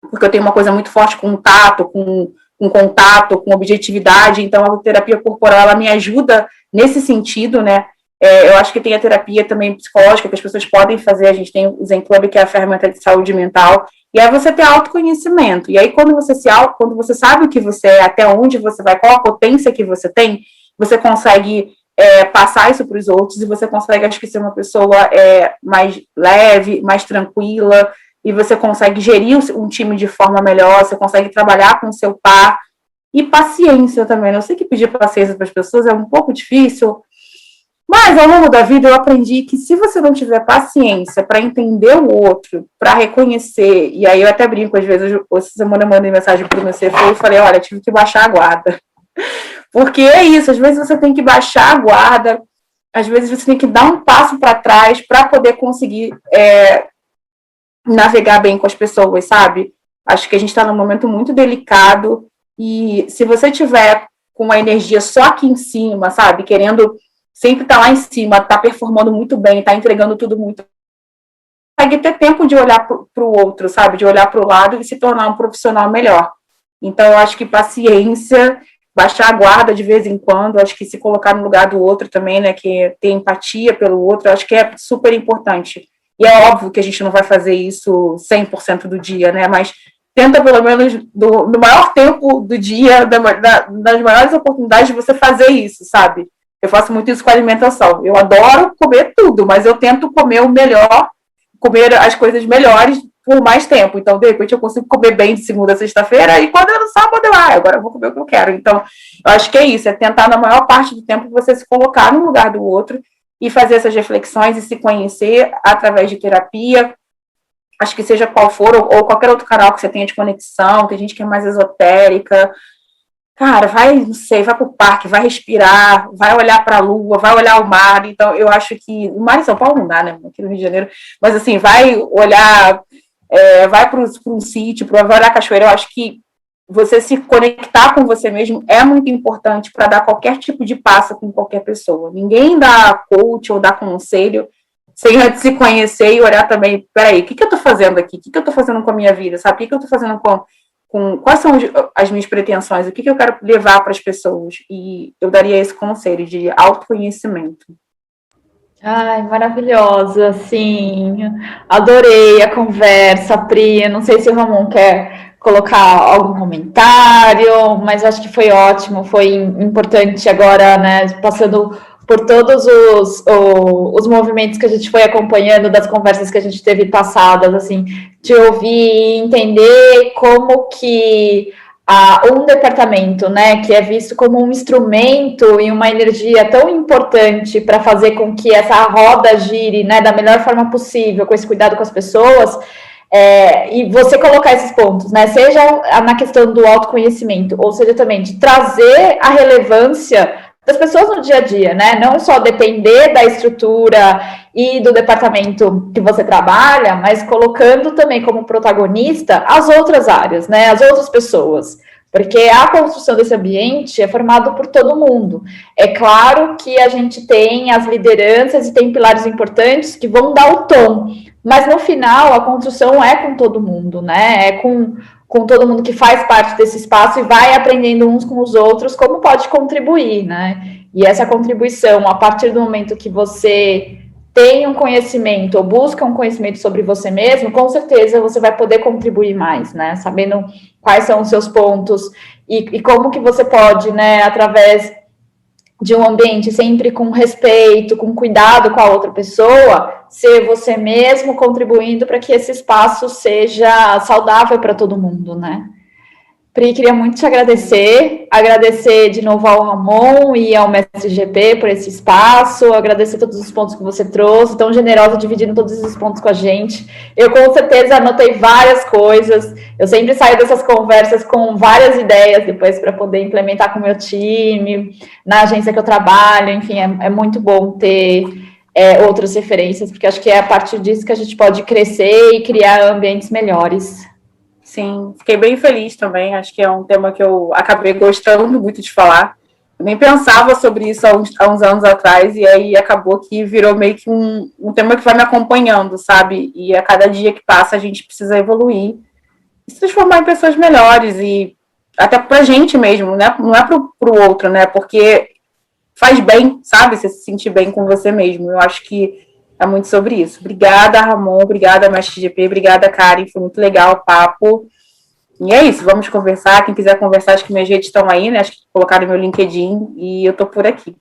porque eu tenho uma coisa muito forte com tato, com contato, com objetividade, então a terapia corporal, ela me ajuda nesse sentido, né? Eu acho que tem a terapia também psicológica que as pessoas podem fazer, a gente tem o Zen Club, que é a ferramenta de saúde mental, e aí você tem autoconhecimento, e aí quando você sabe o que você é, até onde você vai, qual a potência que você tem, você consegue passar isso para os outros, e você consegue, acho que, ser uma pessoa mais leve, mais tranquila, e você consegue gerir um time de forma melhor, você consegue trabalhar com o seu par, e paciência também. Eu sei que pedir paciência para as pessoas é um pouco difícil, mas ao longo da vida eu aprendi que se você não tiver paciência para entender o outro, para reconhecer, e aí eu até brinco, às vezes, essa semana eu mandei mensagem para o meu CFO e falei, olha, tive que baixar a guarda. Porque é isso, às vezes você tem que baixar a guarda, às vezes você tem que dar um passo para trás para poder conseguir navegar bem com as pessoas, sabe? Acho que a gente está num momento muito delicado e se você tiver com a energia só aqui em cima, sabe? Querendo sempre estar lá em cima, estar performando muito bem, estar entregando tudo muito, consegue ter tempo de olhar para o outro, sabe? De olhar para o lado e se tornar um profissional melhor. Então, eu acho que paciência, baixar a guarda de vez em quando, acho que se colocar no lugar do outro também, né? Que ter empatia pelo outro, acho que é super importante. E é óbvio que a gente não vai fazer isso 100% do dia, né? Mas tenta, pelo menos, no maior tempo do dia, das maiores oportunidades de você fazer isso, sabe? Eu faço muito isso com a alimentação. Eu adoro comer tudo, mas eu tento comer o melhor, comer as coisas melhores por mais tempo. Então, de repente, eu consigo comer bem de segunda a sexta-feira e quando é no sábado, agora eu vou comer o que eu quero. Então, eu acho que é isso, é tentar, na maior parte do tempo, você se colocar no lugar do outro e fazer essas reflexões e se conhecer através de terapia, acho que seja qual for, ou qualquer outro canal que você tenha de conexão, tem gente que é mais esotérica, cara, vai, não sei, vai pro parque, vai respirar, vai olhar para a lua, vai olhar o mar. Então, eu acho que o mar em São Paulo não dá, né? Aqui no Rio de Janeiro, mas assim, vai olhar, vai para um sítio, vai olhar a cachoeira. Eu acho que você se conectar com você mesmo é muito importante para dar qualquer tipo de passo com qualquer pessoa. Ninguém dá coach ou dá conselho sem antes se conhecer e olhar também, peraí, o que eu estou fazendo aqui? O que eu estou fazendo com a minha vida? Sabe? O que eu estou fazendo quais são as minhas pretensões? O que eu quero levar para as pessoas? E eu daria esse conselho de autoconhecimento. Ai, maravilhosa, sim. Adorei a conversa, Pri. Não sei se o Ramon quer colocar algum comentário, mas acho que foi ótimo, foi importante agora, né? Passando por todos os movimentos que a gente foi acompanhando, das conversas que a gente teve passadas, assim, de ouvir e entender como que um departamento, né, que é visto como um instrumento e uma energia tão importante para fazer com que essa roda gire, né, da melhor forma possível, com esse cuidado com as pessoas, e você colocar esses pontos, né, seja na questão do autoconhecimento, ou seja também de trazer a relevância das pessoas no dia a dia, né, não só depender da estrutura e do departamento que você trabalha, mas colocando também como protagonista as outras áreas, né, as outras pessoas, porque a construção desse ambiente é formado por todo mundo. É claro que a gente tem as lideranças e tem pilares importantes que vão dar o tom, mas no final a construção é com todo mundo, né, é com todo mundo que faz parte desse espaço e vai aprendendo uns com os outros como pode contribuir, né? E essa contribuição, a partir do momento que você tem um conhecimento ou busca um conhecimento sobre você mesmo, com certeza você vai poder contribuir mais, né? Sabendo quais são os seus pontos e como que você pode, né, através de um ambiente sempre com respeito, com cuidado com a outra pessoa, ser você mesmo contribuindo para que esse espaço seja saudável para todo mundo, né? Pri, queria muito te agradecer de novo ao Ramon e ao Mestre GP por esse espaço, agradecer todos os pontos que você trouxe, tão generosa dividindo todos esses pontos com a gente. Eu com certeza anotei várias coisas, eu sempre saio dessas conversas com várias ideias depois para poder implementar com o meu time, na agência que eu trabalho, enfim, é muito bom ter outras referências, porque acho que é a partir disso que a gente pode crescer e criar ambientes melhores. Sim, fiquei bem feliz também. Acho que é um tema que eu acabei gostando muito de falar. Eu nem pensava sobre isso há uns anos atrás, e aí acabou que virou meio que um tema que vai me acompanhando, sabe? E a cada dia que passa a gente precisa evoluir e se transformar em pessoas melhores, e até pra gente mesmo, né? Não é pro outro, né? Porque faz bem, sabe? Você se sentir bem com você mesmo. Eu acho que é muito sobre isso. Obrigada, Ramon. Obrigada, Mestre GP. Obrigada, Karen. Foi muito legal o papo. E é isso, vamos conversar. Quem quiser conversar, acho que minhas redes estão aí, né? Acho que colocaram meu LinkedIn e eu tô por aqui.